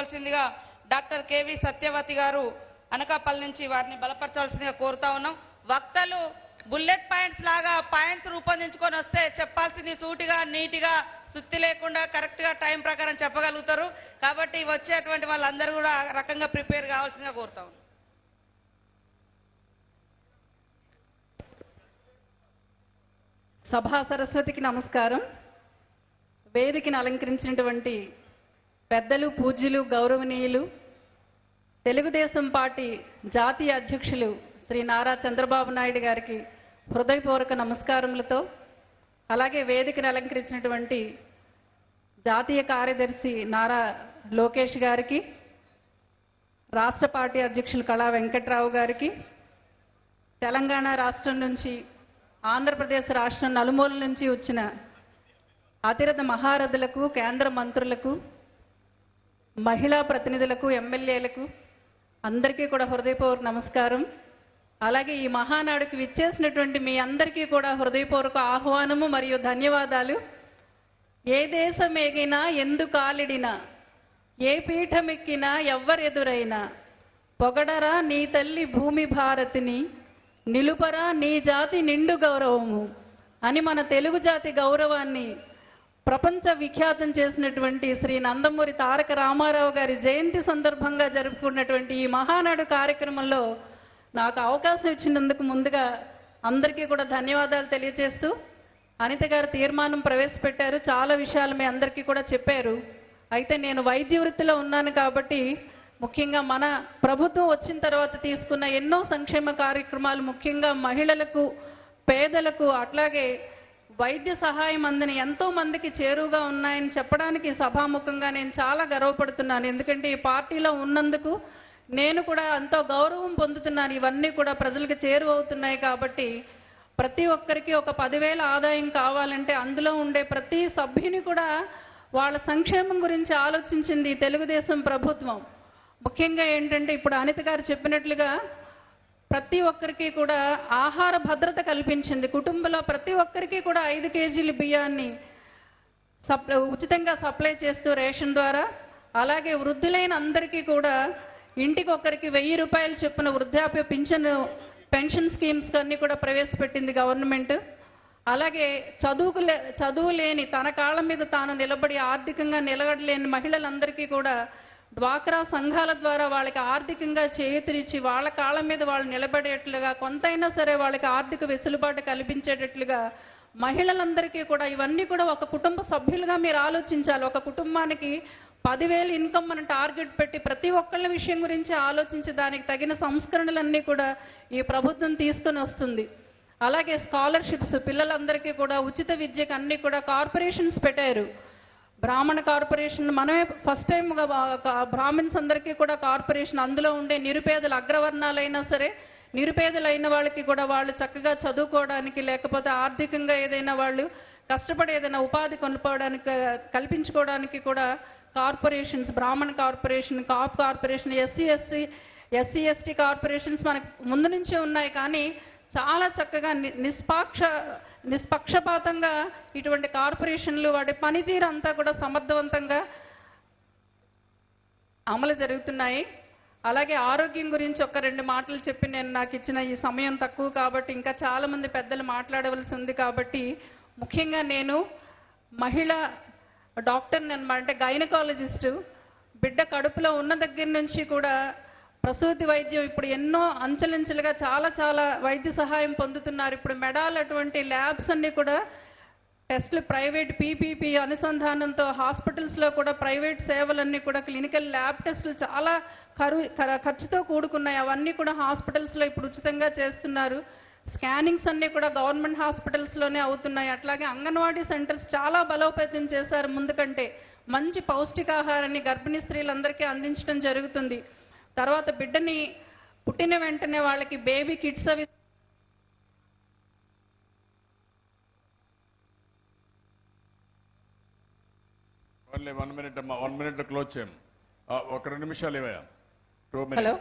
తీసుకోవాల్సిందిగా doctor KV Satyavathi గారు అనకాపల్లి నుంచి వారిని బలపరచవలసిందిగా కోరుతా ఉన్నాం. వక్తలు బుల్లెట్ పాయింట్స్ లాగా పాయింట్స్ రూపొందించుకొని వస్తే చెప్పాల్సింది సూటిగా నీటిగా సుత్తి లేకుండా కరెక్ట్గా టైం ప్రకారం చెప్పగలుగుతారు. కాబట్టి వచ్చేటువంటి వాళ్ళందరూ కూడా ఆ రకంగా ప్రిపేర్ కావాల్సిందిగా కోరుతా ఉన్నాం. సభా సరస్వతికి నమస్కారం. వేదికను అలంకరించినటువంటి పెద్దలు, పూజ్యులు, గౌరవనీయులు, తెలుగుదేశం పార్టీ జాతీయ అధ్యక్షులు శ్రీ నారా చంద్రబాబు నాయుడు గారికి హృదయపూర్వక నమస్కారములతో, అలాగే వేదికను అలంకరించినటువంటి జాతీయ కార్యదర్శి నారా లోకేష్ గారికి, రాష్ట్ర పార్టీ అధ్యక్షులు కళా వెంకట్రావు గారికి, తెలంగాణ రాష్ట్రం నుంచి, ఆంధ్రప్రదేశ్ రాష్ట్రం నలుమూల నుంచి వచ్చిన అతిరథ మహారథులకు, కేంద్ర మంత్రులకు, మహిళా ప్రతినిధులకు, ఎమ్మెల్యేలకు అందరికీ కూడా హృదయపూర్వక నమస్కారం. అలాగే ఈ మహానాడుకు విచ్చేసినటువంటి మీ అందరికీ కూడా హృదయపూర్వక ఆహ్వానము మరియు ధన్యవాదాలు. ఏ దేశమేగినా, ఎందు కాలిడినా, ఏ పీఠమెక్కినా, ఎవ్వరెదురైనా, పొగడరా నీ తల్లి భూమి భారతిని, నిలుపరా నీ జాతి నిండు గౌరవము అని మన తెలుగు జాతి గౌరవాన్ని ప్రపంచ విఖ్యాతం చేసినటువంటి శ్రీ నందమూరి తారక రామారావు గారి జయంతి సందర్భంగా జరుపుకున్నటువంటి ఈ మహానాడు కార్యక్రమంలో నాకు అవకాశం ఇచ్చినందుకు ముందుగా అందరికీ కూడా ధన్యవాదాలు తెలియజేస్తూ, అనిత గారు తీర్మానం ప్రవేశపెట్టారు. చాలా విషయాలు మీ అందరికీ కూడా చెప్పారు. అయితే నేను వైద్య వృత్తిలో ఉన్నాను కాబట్టి ముఖ్యంగా మన ప్రభుత్వం వచ్చిన తర్వాత తీసుకున్న ఎన్నో సంక్షేమ కార్యక్రమాలు ముఖ్యంగా మహిళలకు, పేదలకు, అట్లాగే వైద్య సహాయం అందని ఎంతో మందికి చేరువుగా ఉన్నాయని చెప్పడానికి సభాముఖంగా నేను చాలా గర్వపడుతున్నాను. ఎందుకంటే ఈ పార్టీలో ఉన్నందుకు నేను కూడా ఎంతో గౌరవం పొందుతున్నాను. ఇవన్నీ కూడా ప్రజలకు చేరువవుతున్నాయి. కాబట్టి ప్రతి ఒక్కరికి ఒక 10,000 ఆదాయం కావాలంటే అందులో ఉండే ప్రతి సభ్యుని కూడా వాళ్ళ సంక్షేమం గురించి ఆలోచించింది తెలుగుదేశం ప్రభుత్వం. ముఖ్యంగా ఏంటంటే ఇప్పుడు అనిత గారు చెప్పినట్లుగా ప్రతి ఒక్కరికి కూడా ఆహార భద్రత కల్పించింది. కుటుంబంలో ప్రతి ఒక్కరికి కూడా 5 కేజీల బియ్యాన్ని ఉచితంగా సప్లై చేస్తూ రేషన్ ద్వారా, అలాగే వృద్ధులైన అందరికీ కూడా ఇంటికి ఒకరికి 1000 రూపాయలు చొప్పున వృద్ధాప్య పెన్షన్ స్కీమ్స్ అన్ని కూడా ప్రవేశపెట్టింది గవర్నమెంట్. అలాగే చదువు లేని, తన కాళ్ళ మీద తాను నిలబడి ఆర్థికంగా నిలబడలేని మహిళలందరికీ కూడా డ్వాక్రా సంఘాల ద్వారా వాళ్ళకి ఆర్థికంగా చేయూతనిచ్చి వాళ్ళ కాళ్ళ మీద వాళ్ళు నిలబడేట్లుగా, కొంతైనా సరే వాళ్ళకి ఆర్థిక వెసులుబాటు కల్పించేటట్లుగా మహిళలందరికీ కూడా ఇవన్నీ కూడా ఒక కుటుంబ సభ్యులుగా మీరు ఆలోచించాలి. ఒక కుటుంబానికి 10,000 ఇన్కమ్ అని టార్గెట్ పెట్టి ప్రతి ఒక్కళ్ళ విషయం గురించి ఆలోచించి దానికి తగిన సంస్కరణలన్నీ కూడా ఈ ప్రభుత్వం తీసుకొని వస్తుంది. అలాగే స్కాలర్షిప్స్, పిల్లలందరికీ కూడా ఉచిత విద్యకు అన్ని కూడా కార్పొరేషన్స్ పెట్టారు. బ్రాహ్మణ కార్పొరేషన్ మనమే ఫస్ట్ టైంగా బ్రాహ్మణ్స్ అందరికీ కూడా కార్పొరేషన్, అందులో ఉండే నిరుపేదలు, అగ్రవర్ణాలైనా సరే నిరుపేదలైన వాళ్ళకి కూడా వాళ్ళు చక్కగా చదువుకోవడానికి, లేకపోతే ఆర్థికంగా ఏదైనా వాళ్ళు కష్టపడి ఏదైనా ఉపాధి కొనుక్కోవడానికి, కల్పించుకోవడానికి కూడా corporations, Brahmana corporation, Kapu corporation, SC ST corporations మనకు ముందు నుంచే ఉన్నాయి. కానీ చాలా చక్కగా నిష్పక్షపాతంగా ఇటువంటి కార్పొరేషన్లు వాటి పనితీరు అంతా కూడా సమర్థవంతంగా అమలు జరుగుతున్నాయి. అలాగే ఆరోగ్యం గురించి ఒక 2 మాటలు చెప్పి నాకు ఇచ్చిన ఈ సమయం తక్కువ కాబట్టి ఇంకా చాలామంది పెద్దలు మాట్లాడవలసి ఉంది. కాబట్టి ముఖ్యంగా నేను మహిళా డాక్టర్ని అనమాట, అంటే గైనకాలజిస్టు. బిడ్డ కడుపులో ఉన్న దగ్గర నుంచి కూడా ప్రసూతి వైద్యం ఇప్పుడు ఎన్నో అంచెలంచెలుగా చాలా వైద్య సహాయం పొందుతున్నారు. ఇప్పుడు మెడాల్ అటువంటి ల్యాబ్స్ అన్నీ కూడా టెస్టులు ప్రైవేట్ పీపీపీ అనుసంధానంతో హాస్పిటల్స్లో కూడా ప్రైవేట్ సేవలన్నీ కూడా క్లినికల్ ల్యాబ్ టెస్టులు చాలా ఖర్చుతో కూడుకున్నాయి. అవన్నీ కూడా హాస్పిటల్స్లో ఇప్పుడు ఉచితంగా చేస్తున్నారు. స్కానింగ్స్ అన్నీ కూడా గవర్నమెంట్ హాస్పిటల్స్లోనే అవుతున్నాయి. అట్లాగే అంగన్వాడీ సెంటర్స్ చాలా బలోపేతం చేశారు. ముందు కంటే మంచి పౌష్టికాహారాన్ని గర్భిణీ స్త్రీలందరికీ అందించడం జరుగుతుంది. తర్వాత బిడ్డని పుట్టిన వెంటనే వాళ్ళకి బేబీ కిట్స్ అవి ఓన్లీ 1 minute అమ్మా, 1 minute క్లోజ్ చేయం. ఒక 2 నిమిషాలు ఇవ్వయా, 2 minutes. హలో,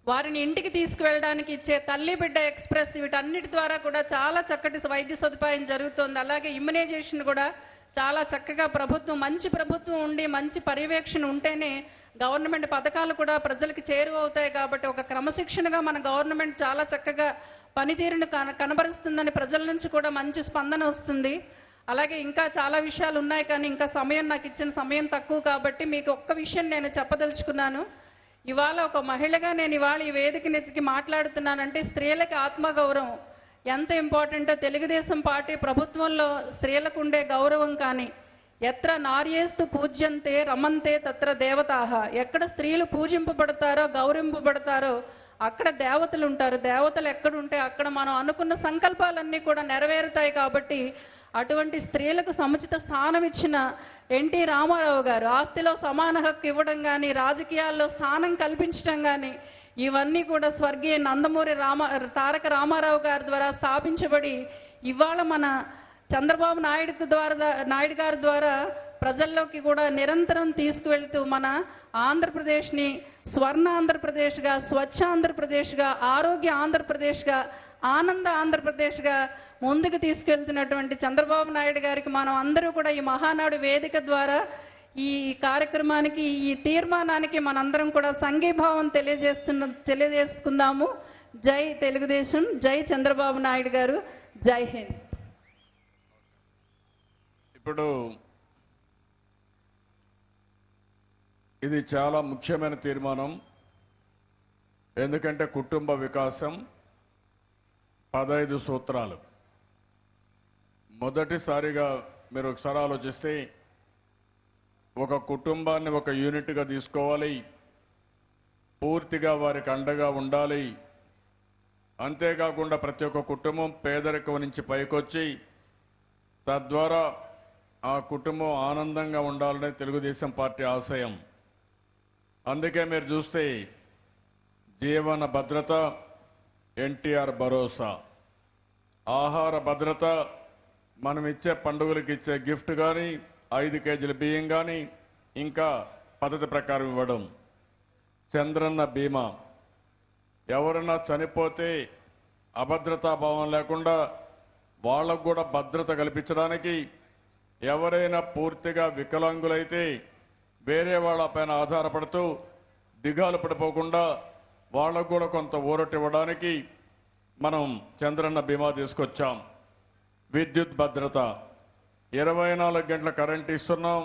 వారిని ఇంటికి తీసుకువెళ్ళడానికి ఇచ్చే తల్లి బిడ్డ ఎక్స్ప్రెస్ వీటన్నిటి ద్వారా కూడా చాలా చక్కటి వైద్య సదుపాయం జరుగుతోంది. అలాగే ఇమ్యునైజేషన్ కూడా చాలా చక్కగా ప్రభుత్వం, మంచి ప్రభుత్వం ఉండి మంచి పర్యవేక్షణ ఉంటేనే గవర్నమెంట్ పథకాలు కూడా ప్రజలకు చేరువవుతాయి. కాబట్టి ఒక క్రమశిక్షణగా మన గవర్నమెంట్ చాలా చక్కగా పనితీరును కనబరుస్తుందని ప్రజల నుంచి కూడా మంచి స్పందన వస్తుంది. అలాగే ఇంకా చాలా విషయాలు ఉన్నాయి, కానీ ఇంకా సమయం, నాకు ఇచ్చిన సమయం తక్కువ కాబట్టి మీకు ఒక్క విషయం నేను చెప్పదలుచుకున్నాను. ఇవాళ ఒక మహిళగా నేను ఇవాళ ఈ వేదికకి మాట్లాడుతున్నానంటే స్త్రీలకి ఆత్మగౌరవం ఎంత ఇంపార్టెంటో, తెలుగుదేశం పార్టీ ప్రభుత్వంలో స్త్రీలకు ఉండే గౌరవం కానీ, ఎత్ర నార్యేస్తు పూజ్యంతే రమంతే తత్ర దేవతాహ, ఎక్కడ స్త్రీలు పూజింపబడతారో గౌరవింపబడతారో అక్కడ దేవతలు ఉంటారు. దేవతలు ఎక్కడుంటే అక్కడ మనం అనుకున్న సంకల్పాలన్నీ కూడా నెరవేరుతాయి. కాబట్టి అటువంటి స్త్రీలకు సముచిత స్థానం ఇచ్చిన ఎన్టీ రామారావు గారు ఆస్తిలో సమాన హక్కు ఇవ్వడం కానీ, రాజకీయాల్లో స్థానం కల్పించడం కానీ, ఇవన్నీ కూడా స్వర్గీయ నందమూరి తారక రామారావు గారి ద్వారా స్థాపించబడి ఇవాళ మన చంద్రబాబు నాయుడు గారి ద్వారా ప్రజల్లోకి కూడా నిరంతరం తీసుకువెళ్తూ మన ఆంధ్రప్రదేశ్ని స్వర్ణ ఆంధ్రప్రదేశ్గా, స్వచ్ఛ ఆంధ్రప్రదేశ్గా, ఆరోగ్య ఆంధ్రప్రదేశ్గా, ఆనంద ఆంధ్రప్రదేశ్గా ముందుకు తీసుకెళ్తున్నటువంటి చంద్రబాబు నాయుడు గారికి మనం అందరూ కూడా ఈ మహానాడు వేదిక ద్వారా ఈ కార్యక్రమానికి, ఈ తీర్మానానికి మనందరం కూడా సంఘీభావం తెలియజేసుకుందాము. జై తెలుగుదేశం, జై చంద్రబాబు నాయుడు గారు, జై హింద్. ఇప్పుడు ఇది చాలా ముఖ్యమైన తీర్మానం. ఎందుకంటే కుటుంబ వికాసం 15 సూత్రాలు. మొదటిసారిగా మీరు ఒకసారి ఆలోచిస్తే ఒక కుటుంబాన్ని ఒక యూనిట్గా తీసుకోవాలి, పూర్తిగా వారికి అండగా ఉండాలి. అంతేకాకుండా ప్రతి ఒక్క కుటుంబం పేదరికం నుంచి పైకొచ్చి తద్వారా ఆ కుటుంబం ఆనందంగా ఉండాలనే తెలుగుదేశం పార్టీ ఆశయం. అందుకే మీరు చూస్తే జీవన భద్రత, ఎన్టీఆర్ భరోసా, ఆహార భద్రత, మనం ఇచ్చే పండుగలకు ఇచ్చే గిఫ్ట్ కానీ, 5 కేజీల బియ్యం కానీ, ఇంకా పద్ధతి ప్రకారం ఇవ్వడం, చంద్రన్న బీమా, ఎవరన్నా చనిపోతే అభద్రతా భావం లేకుండా వాళ్లకు కూడా భద్రత కల్పించడానికి, ఎవరైనా పూర్తిగా వికలాంగులైతే వేరే వాళ్ళపైన ఆధారపడుతూ దిగాలు పడిపోకుండా వాళ్లకు కూడా కొంత ఊరట ఇవ్వడానికి మనం చంద్రన్న బీమా తీసుకొచ్చాం. విద్యుత్ భద్రత, 24 గంటల కరెంట్ ఇస్తున్నాం,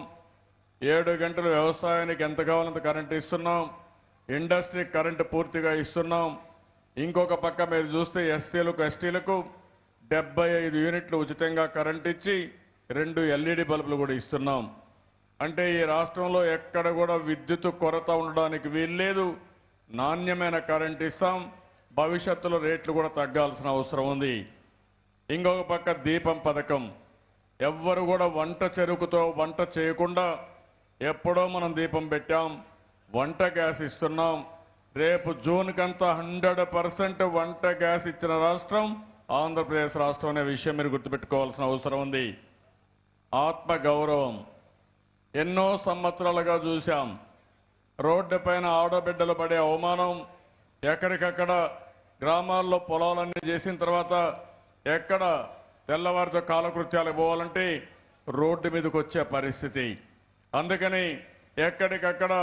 7 గంటలు వ్యవసాయానికి ఎంత కావాలంత కరెంట్ ఇస్తున్నాం, ఇండస్ట్రీకి కరెంటు పూర్తిగా ఇస్తున్నాం. ఇంకొక పక్క మీరు చూస్తే ఎస్సీలకు, ఎస్టీలకు 75 యూనిట్లు ఉచితంగా కరెంట్ ఇచ్చి 2 LED బల్బులు కూడా ఇస్తున్నాం. అంటే ఈ రాష్ట్రంలో ఎక్కడ కూడా విద్యుత్ కొరత ఉండడానికి వీల్లేదు. నాణ్యమైన కరెంట్ ఇస్తాం. భవిష్యత్తులో రేట్లు కూడా తగ్గాల్సిన అవసరం ఉంది. ఇంకొక పక్క దీపం పథకం, ఎవ్వరు కూడా వంట చెరుకుతో వంట చేయకుండా ఎప్పుడో మనం దీపం పెట్టాం. వంట గ్యాస్ ఇస్తున్నాం. రేపు జూన్ కంతా 100% వంట గ్యాస్ ఇచ్చిన రాష్ట్రం ఆంధ్రప్రదేశ్ రాష్ట్రం అనే విషయం మీరు గుర్తుపెట్టుకోవాల్సిన అవసరం ఉంది. ఆత్మ గౌరవం, ఎన్నో సంవత్సరాలుగా చూశాం. రోడ్డు పైన ఆడబిడ్డలు పడే అవమానం, ఎక్కడికక్కడ గ్రామాల్లో పొలాలన్నీ చేసిన తర్వాత ఎక్కడ తెల్లవారితో కాలకృత్యాలు పోవాలంటే రోడ్డు మీదకి వచ్చే పరిస్థితి. అందుకని ఎక్కడికక్కడ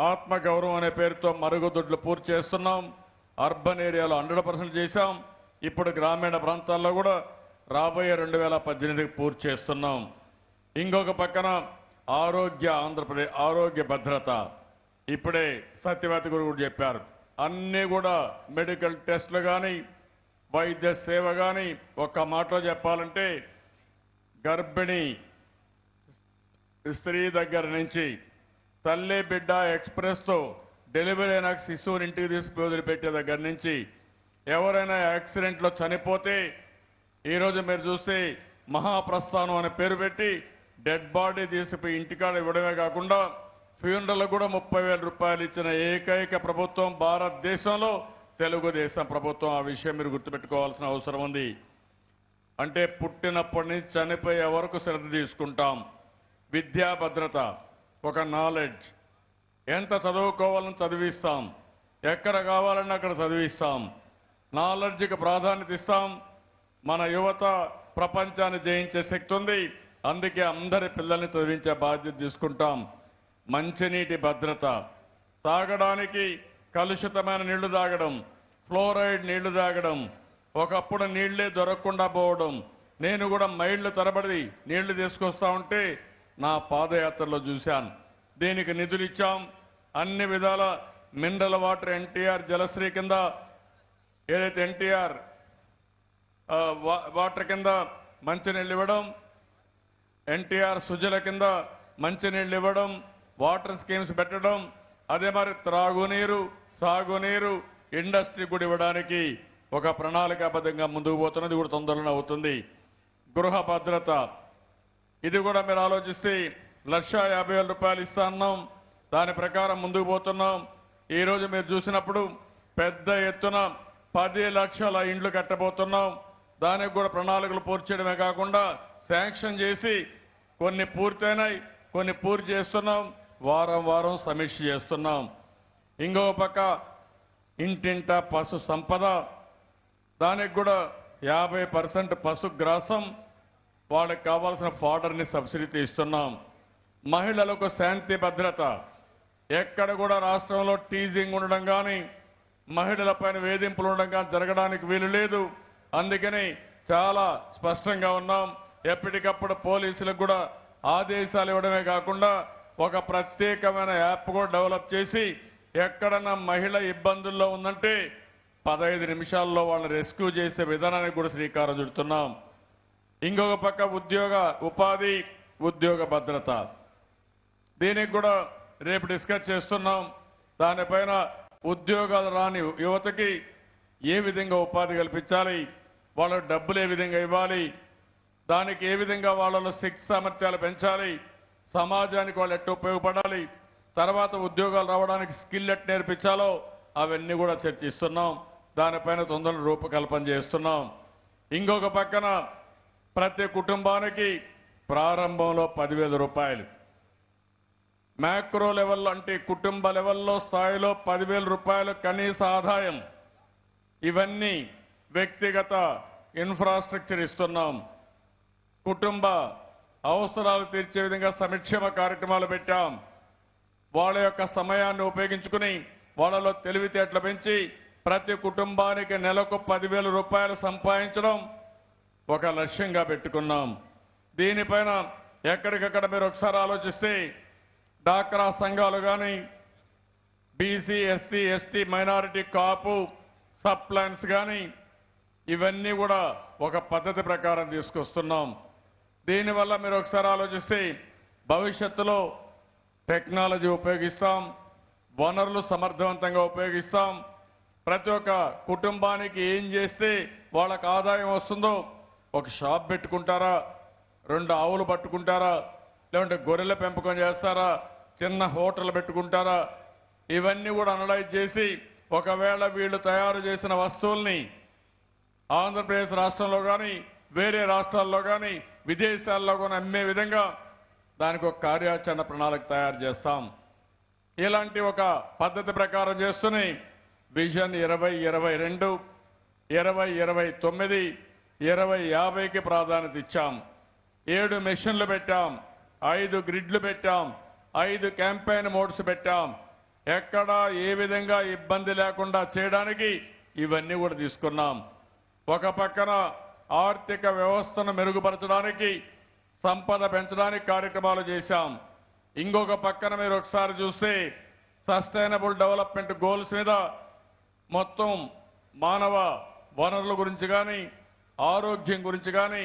ఆత్మగౌరవం అనే పేరుతో మరుగుదొడ్లు పూర్తి చేస్తున్నాం. అర్బన్ ఏరియాలో 100% చేశాం. ఇప్పుడు గ్రామీణ ప్రాంతాల్లో కూడా రాబోయే 2018కి పూర్తి చేస్తున్నాం. ఇంకొక పక్కన ఆరోగ్య ఆంధ్రప్రదేశ్, ఆరోగ్య భద్రత. ఇప్పుడే సత్యవతి గురు కూడా చెప్పారు. అన్నీ కూడా మెడికల్ టెస్టులు కానీ, వైద్య సేవ కానీ, ఒక్క మాటలో చెప్పాలంటే గర్భిణీ స్త్రీ దగ్గర నుంచి తల్లి బిడ్డ ఎక్స్ప్రెస్తో డెలివరీ అయిన శిశువుని ఇంటికి తీసుకుని వదిలిపెట్టే దగ్గర నుంచి ఎవరైనా యాక్సిడెంట్లో చనిపోతే ఈరోజు మీరు చూస్తే మహాప్రస్థానం అనే పేరు పెట్టి డెడ్ బాడీ తీసుకుపోయి ఇంటికాడ ఇవ్వడమే కాకుండా ఫ్యూనరల్ కూడా 30,000 రూపాయలు ఇచ్చిన ఏకైక ప్రభుత్వం భారతదేశంలో తెలుగుదేశం ప్రభుత్వం. ఆ విషయం మీరు గుర్తుపెట్టుకోవాల్సిన అవసరం ఉంది. అంటే పుట్టినప్పటి నుంచి చనిపోయే వరకు శ్రద్ధ తీసుకుంటాం. విద్యా భద్రత, ఒక నాలెడ్జ్, ఎంత చదువుకోవాలని చదివిస్తాం, ఎక్కడ కావాలన్నా అక్కడ చదివిస్తాం. నాలెడ్జ్కి ప్రాధాన్యత ఇస్తాం. మన యువత ప్రపంచాన్ని జయించే శక్తి ఉంది. అందుకే అందరి పిల్లల్ని చదివించే బాధ్యత తీసుకుంటాం. మంచినీటి భద్రత, తాగడానికి కలుషితమైన నీళ్లు తాగడం, ఫ్లోరైడ్ నీళ్లు తాగడం, ఒకప్పుడు నీళ్లే దొరకకుండా పోవడం. నేను కూడా మైళ్లు తరబడి నీళ్లు తీసుకొస్తా ఉంటే నా పాదయాత్రలో చూశాను. దీనికి నిధులు ఇచ్చాం. అన్ని విధాల మినరల్ వాటర్ ఎన్టీఆర్ జలశ్రీ కింద ఏదైతే ఎన్టీఆర్ వాటర్ కింద మంచినీళ్ళు ఇవ్వడం, ఎన్టీఆర్ సుజల కింద మంచినీళ్ళు ఇవ్వడం, వాటర్ స్కీమ్స్ పెట్టడం, అదే మరి త్రాగునీరు, సాగునీరు, ఇండస్ట్రీ కూడా ఇవ్వడానికి ఒక ప్రణాళికాబద్ధంగా ముందుకు పోతున్నది కూడా తొందరలోనే అవుతుంది. గృహ భద్రత, ఇది కూడా మీరు ఆలోచిస్తే 1,50,000 రూపాయలు ఇస్తా అన్నాం. దాని ప్రకారం ముందుకు పోతున్నాం. ఈ రోజు మీరు చూసినప్పుడు పెద్ద ఎత్తున 10 లక్షల ఇండ్లు కట్టబోతున్నాం. దానికి కూడా ప్రణాళికలు పూర్తి చేయడమే కాకుండా శాంక్షన్ చేసి కొన్ని పూర్తయినాయి, కొన్ని పూర్తి చేస్తున్నాం. వారం వారం సమీక్ష చేస్తున్నాం. ఇంకో పక్క ఇంటింట పశు సంపద, దానికి కూడా 50% పశుగ్రాసం, వాళ్ళకి కావాల్సిన ఫాడర్ని సబ్సిడీతో ఇస్తున్నాం. మహిళలకు శాంతి భద్రత, ఎక్కడ కూడా రాష్ట్రంలో టీజింగ్ ఉండడం కానీ మహిళలపైన వేధింపులు ఉండడం కానీ జరగడానికి వీలు లేదు. అందుకని చాలా స్పష్టంగా ఉన్నాం. ఎప్పటికప్పుడు పోలీసులకు కూడా ఆదేశాలు ఇవ్వడమే కాకుండా ఒక ప్రత్యేకమైన యాప్ కూడా డెవలప్ చేసి ఎక్కడన్నా మహిళ ఇబ్బందుల్లో ఉందంటే 15 నిమిషాల్లో వాళ్ళని రెస్క్యూ చేసే విధానానికి కూడా శ్రీకారం చుడుతున్నాం. ఇంకొక పక్క ఉపాధి, ఉద్యోగ భద్రత, దీనికి కూడా రేపు డిస్కస్ చేస్తున్నాం. దానిపైన ఉద్యోగాలు రాని యువతకి ఏ విధంగా ఉపాధి కల్పించాలి, వాళ్ళ డబ్బులు ఏ విధంగా ఇవ్వాలి, దానికి ఏ విధంగా వాళ్ళలో శక్తి సామర్థ్యాలు పెంచాలి, సమాజానికి వాళ్ళు ఎట్లా ఉపయోగపడాలి, తర్వాత ఉద్యోగాలు రావడానికి స్కిల్ ఎట్ నేర్పించాలో అవన్నీ కూడా చర్చిస్తున్నాం. దానిపైన తొందరలో రూపకల్పన చేస్తున్నాం. ఇంకొక పక్కన ప్రతి కుటుంబానికి ప్రారంభంలో 10,000 రూపాయలు, మ్యాక్రో లెవెల్లో అంటే కుటుంబ లెవెల్లో స్థాయిలో 10,000 రూపాయలు కనీస ఆదాయం. ఇవన్నీ వ్యక్తిగత ఇన్ఫ్రాస్ట్రక్చర్ ఇస్తున్నాం. కుటుంబ అవసరాలు తీర్చే విధంగా సంక్షేమ కార్యక్రమాలు పెట్టాం. వాళ్ళ యొక్క సమయాన్ని ఉపయోగించుకుని వాళ్ళలో తెలివితేటలు పెంచి ప్రతి కుటుంబానికి నెలకు 10,000 రూపాయలు సంపాదించడం ఒక లక్ష్యంగా పెట్టుకున్నాం. దీనిపైన ఎక్కడికక్కడ మీరు ఒకసారి ఆలోచిస్తే డాక్రా సంఘాలు కానీ, బీసీ, ఎస్సీ, ఎస్టీ, మైనారిటీ, కాపు, సబ్ ప్లాన్స్ కానీ ఇవన్నీ కూడా ఒక పద్ధతి ప్రకారం తీసుకొస్తున్నాం. దీనివల్ల మీరు ఒకసారి ఆలోచిస్తే భవిష్యత్తులో టెక్నాలజీ ఉపయోగిస్తాం, వనరులు సమర్థవంతంగా ఉపయోగిస్తాం. ప్రతి ఒక్క కుటుంబానికి ఏం చేస్తే వాళ్ళకు ఆదాయం వస్తుందో, ఒక షాప్ పెట్టుకుంటారా, 2 ఆవులు పట్టుకుంటారా, లేదంటే గొర్రెల పెంపకం చేస్తారా, చిన్న హోటల్ పెట్టుకుంటారా, ఇవన్నీ కూడా అనలైజ్ చేసి ఒకవేళ వీళ్ళు తయారు చేసిన వస్తువుల్ని ఆంధ్రప్రదేశ్ రాష్ట్రంలో కానీ వేరే రాష్ట్రాల్లో కానీ విదేశాల్లో కానీ అమ్మే విధంగా దానికి ఒక కార్యాచరణ ప్రణాళిక తయారు చేస్తాం. ఇలాంటి ఒక పద్ధతి ప్రకారం చేస్తూనే విజన్ 2022, 2029, 2050కి ప్రాధాన్యత ఇచ్చాం. 7 మిషన్లు పెట్టాం, 5 గ్రిడ్లు పెట్టాం, 5 క్యాంపెయిన్ మోడ్స్ పెట్టాం. ఎక్కడా ఏ విధంగా ఇబ్బంది లేకుండా చేయడానికి ఇవన్నీ కూడా తీసుకున్నాం. ఒక పక్కన ఆర్థిక వ్యవస్థను మెరుగుపరచడానికి, సంపద పెంచడానికి కార్యక్రమాలు చేశాం. ఇంకొక పక్కన మీరు ఒకసారి చూస్తే సస్టైనబుల్ డెవలప్మెంట్ గోల్స్ మీద మొత్తం మానవ వనరుల గురించి కానీ, ఆరోగ్యం గురించి కానీ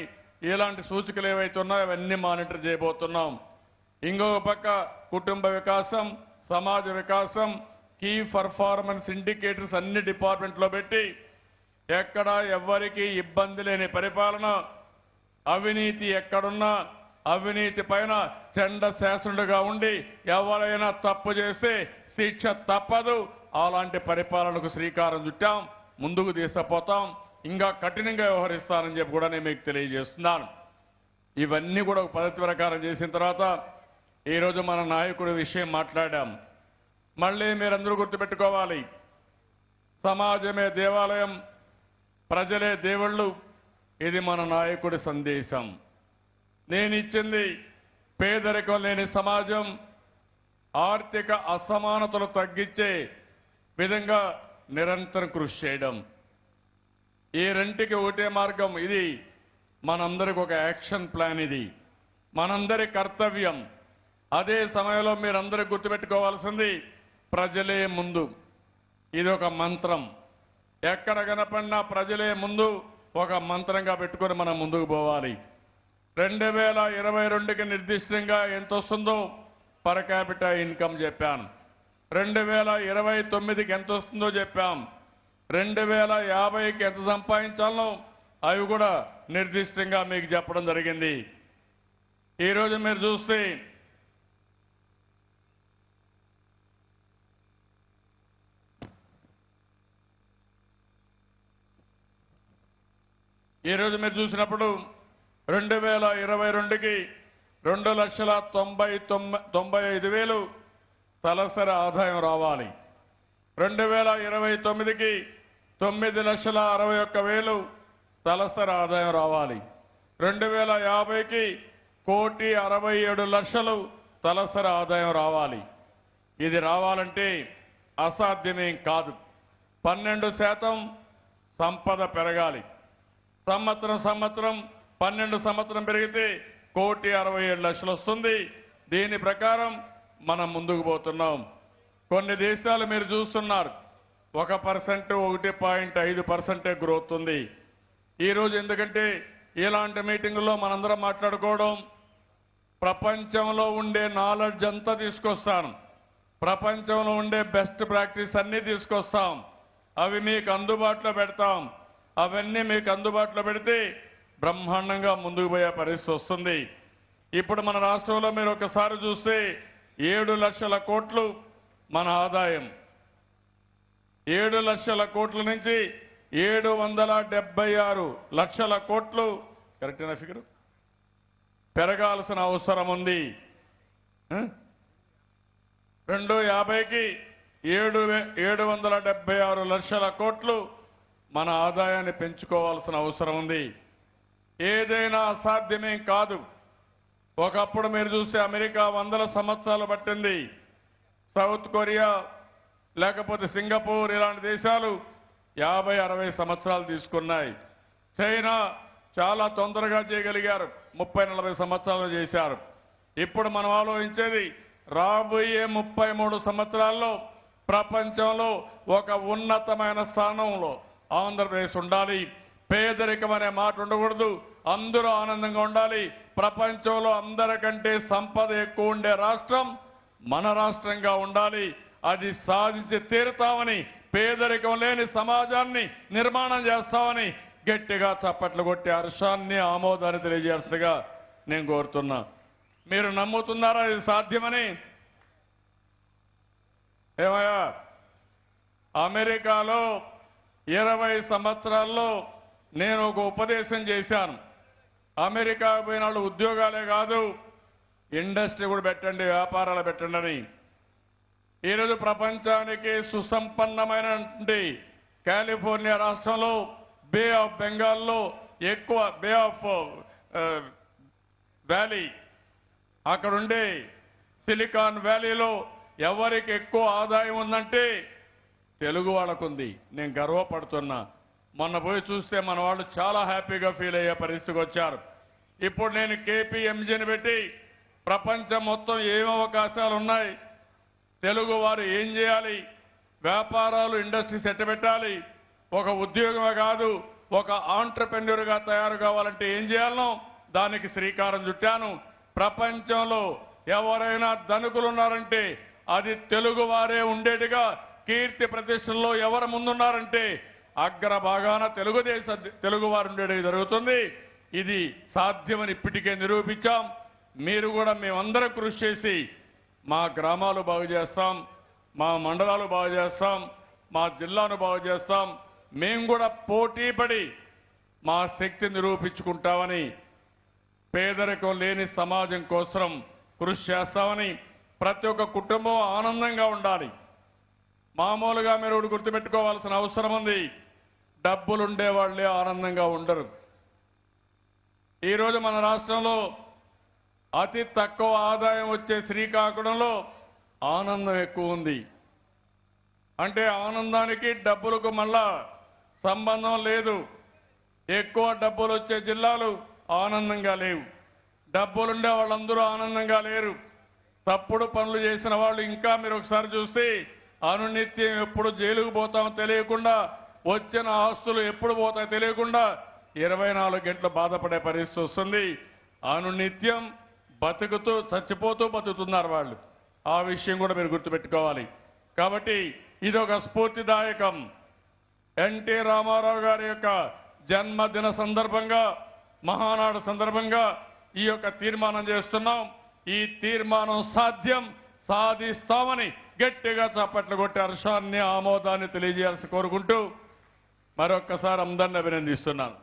ఇలాంటి సూచికలు ఏవైతే ఉన్నాయో అవన్నీ మానిటర్ చేయబోతున్నాం. ఇంకొక పక్క కుటుంబ వికాసం, సమాజ వికాసం, కీ పర్ఫార్మెన్స్ ఇండికేటర్స్ అన్ని డిపార్ట్మెంట్లో పెట్టి ఎక్కడా ఎవ్వరికీ ఇబ్బంది లేని పరిపాలన, అవినీతి ఎక్కడున్నా అవినీతి పైన చండ శాసనుడుగా ఉండి ఎవరైనా తప్పు చేస్తే శిక్ష తప్పదు. అలాంటి పరిపాలనకు శ్రీకారం చుట్టాం. ముందుకు తీసుకుపోతాం. ఇంకా కఠినంగా వ్యవహరిస్తానని చెప్పి కూడా నేను మీకు తెలియజేస్తున్నాను. ఇవన్నీ కూడా ఒక పద్ధతి ప్రకారం చేసిన తర్వాత ఈరోజు మన నాయకుడి విషయం మాట్లాడాం. మళ్ళీ మీరందరూ గుర్తుపెట్టుకోవాలి, సమాజమే దేవాలయం, ప్రజలే దేవుళ్ళు. ఇది మన నాయకుడి సందేశం. నేను ఇచ్చింది పేదరికం లేని సమాజం, ఆర్థిక అసమానతలు తగ్గించే విధంగా నిరంతరం కృషి చేయడం. ఈ రెంటికి ఒకటే మార్గం. ఇది మనందరికి ఒక యాక్షన్ ప్లాన్. ఇది మనందరి కర్తవ్యం. అదే సమయంలో మీరందరూ గుర్తుపెట్టుకోవాల్సింది ప్రజలే ముందు. ఇది ఒక మంత్రం. ఎక్కడ కనపడినా ప్రజలే ముందు ఒక మంత్రంగా పెట్టుకొని మనం ముందుకు పోవాలి. 2022కి నిర్దిష్టంగా ఎంత వస్తుందో పర్ క్యాపిటా ఇన్కమ్ చెప్పాను. 2029కి ఎంత వస్తుందో చెప్పాం. 2050కి ఎంత సంపాదించాలో అవి కూడా నిర్దిష్టంగా మీకు చెప్పడం జరిగింది. ఈరోజు మీరు చూస్తే చూసినప్పుడు 2022కి 2,95,000 తలసరి ఆదాయం రావాలి. 2029కి 9,61,000 తలసరి ఆదాయం రావాలి. 2050కి 1,67,00,000 తలసరి ఆదాయం రావాలి. ఇది రావాలంటే అసాధ్యమేం కాదు. 12% సంపద పెరగాలి. సంవత్సరం 12 సంవత్సరం పెరిగితే 1,67,00,000 వస్తుంది. దీని ప్రకారం మనం ముందుకు పోతున్నాం. కొన్ని దేశాలు మీరు చూస్తున్నారు 1%, 1.5% గ్రోత్ ఉంది. ఈరోజు ఎందుకంటే ఇలాంటి మీటింగుల్లో మనందరం మాట్లాడుకోవడం, ప్రపంచంలో ఉండే నాలెడ్జ్ అంతా తీసుకొస్తాను. ప్రపంచంలో ఉండే బెస్ట్ ప్రాక్టీస్ అన్ని తీసుకొస్తాం. అవి మీకు అందుబాటులో పెడతాం. అవన్నీ మీకు అందుబాటులో పెడితే బ్రహ్మాండంగా ముందుకు పోయే పరిస్థితి వస్తుంది. ఇప్పుడు మన రాష్ట్రంలో మీరు ఒకసారి చూస్తే 7 లక్షల కోట్లు మన ఆదాయం. 7 లక్షల కోట్ల నుంచి 776 లక్షల కోట్లు కరెక్టేనా ఫిగర్ పెరగాల్సిన అవసరం ఉంది. 2050కి 776 లక్షల కోట్లు మన ఆదాయాన్ని పెంచుకోవాల్సిన అవసరం ఉంది. ఏదైనా అసాధ్యమేం కాదు. ఒకప్పుడు మీరు చూస్తే అమెరికా 100 సంవత్సరాలు పట్టింది. సౌత్ కొరియా లేకపోతే సింగపూర్ ఇలాంటి దేశాలు 50-60 సంవత్సరాలు తీసుకున్నాయి. చైనా చాలా తొందరగా చేయగలిగారు. 30-40 సంవత్సరాలు చేశారు. ఇప్పుడు మనం ఆలోచించేది రాబోయే 33 సంవత్సరాల్లో ప్రపంచంలో ఒక ఉన్నతమైన స్థానంలో ఆంధ్రప్రదేశ్ ఉండాలి. పేదరికం అనే మాట ఉండకూడదు. అందరూ ఆనందంగా ఉండాలి. ప్రపంచంలో అందరికంటే సంపద ఎక్కువ ఉండే రాష్ట్రం మన రాష్ట్రంగా ఉండాలి. అది సాధించి తీరుతామని, పేదరికం లేని సమాజాన్ని నిర్మాణం చేస్తామని గట్టిగా చప్పట్లు కొట్టి హర్షాన్ని, ఆమోదాన్ని తెలియజేస్తగా నేను కోరుతున్నా. మీరు నమ్ముతున్నారా ఇది సాధ్యమని? ఏమయ్యా, అమెరికాలో 20 సంవత్సరాల్లో నేను ఒక ఉపదేశం చేశాను. అమెరికా పోయిన వాళ్ళు ఉద్యోగాలే కాదు ఇండస్ట్రీ కూడా పెట్టండి, వ్యాపారాలు పెట్టండి అని. ఈరోజు ప్రపంచానికి సుసంపన్నమైనటువంటి కాలిఫోర్నియా రాష్ట్రంలో బే ఆఫ్ బెంగాల్లో ఎక్కువ బే ఆఫ్ వ్యాలీ, అక్కడుండే సిలికాన్ వ్యాలీలో ఎవరికి ఎక్కువ ఆదాయం ఉందంటే తెలుగు వాళ్ళకుంది. నేను గర్వపడుతున్నా. మొన్న పోయి చూస్తే మన వాళ్ళు చాలా హ్యాపీగా ఫీల్ అయ్యే పరిస్థితికి వచ్చారు. ఇప్పుడు నేను KPMGని పెట్టి ప్రపంచం మొత్తం ఏం అవకాశాలు ఉన్నాయి, తెలుగు వారు ఏం చేయాలి, వ్యాపారాలు ఇండస్ట్రీస్ ఎట్ట పెట్టాలి, ఒక ఉద్యోగమే కాదు ఒక ఆంట్రప్రెన్యూర్గా తయారు కావాలంటే ఏం చేయాలనో దానికి శ్రీకారం చుట్టాను. ప్రపంచంలో ఎవరైనా ధనికులు ఉన్నారంటే అది తెలుగు వారే ఉండేట్టుగా కీర్తి ప్రతిష్టల్లో ఎవరు ముందున్నారంటే అగ్రభాగాన తెలుగు వారు ఉండేది జరుగుతుంది. ఇది సాధ్యమని ఇప్పటికే నిరూపించాం. మీరు కూడా మేమందరం కృషి చేసి మా గ్రామాలు బాగు చేస్తాం, మా మండలాలు బాగు చేస్తాం, మా జిల్లాను బాగు చేస్తాం. మేము కూడా పోటీపడి మా శక్తి నిరూపించుకుంటామని, పేదరికం లేని సమాజం కోసం కృషి చేస్తామని, ప్రతి ఒక్క కుటుంబం ఆనందంగా ఉండాలి. మామూలుగా మీరు ఒకటి గుర్తుపెట్టుకోవాల్సిన అవసరం ఉంది. డబ్బులుండే వాళ్ళే ఆనందంగా ఉండరు. ఈరోజు మన రాష్ట్రంలో అతి తక్కువ ఆదాయం వచ్చే శ్రీకాకుళంలో ఆనందం ఎక్కువ ఉంది. అంటే ఆనందానికి డబ్బులకు మళ్ళా సంబంధం లేదు. ఎక్కువ డబ్బులు వచ్చే జిల్లాలు ఆనందంగా లేవు. డబ్బులుండే వాళ్ళందరూ ఆనందంగా లేరు. తప్పుడు పనులు చేసిన వాళ్ళు ఇంకా మీరు ఒకసారి చూస్తే అనునిత్యం ఎప్పుడు జైలుకు పోతామో తెలియకుండా, వచ్చిన ఆస్తులు ఎప్పుడు పోతాయో తెలియకుండా 24 గంటలు బాధపడే పరిస్థితి వస్తుంది. అనునిత్యం బతుకుతూ చచ్చిపోతూ బతుకుతున్నారు వాళ్ళు. ఆ విషయం కూడా మీరు గుర్తుపెట్టుకోవాలి. కాబట్టి ఇది ఒక స్ఫూర్తిదాయకం. ఎన్టీ రామారావు గారి యొక్క జన్మదిన సందర్భంగా, మహానాడు సందర్భంగా ఈ యొక్క తీర్మానం చేస్తున్నాం. ఈ తీర్మానం సాధిస్తామని గట్టిగా చప్పట్లు కొట్టి హర్షాన్ని ఆమోదాన్ని తెలియజేయాల్సి కోరుకుంటూ మరొక్కసారి అందరిని అభినందిస్తున్నాను.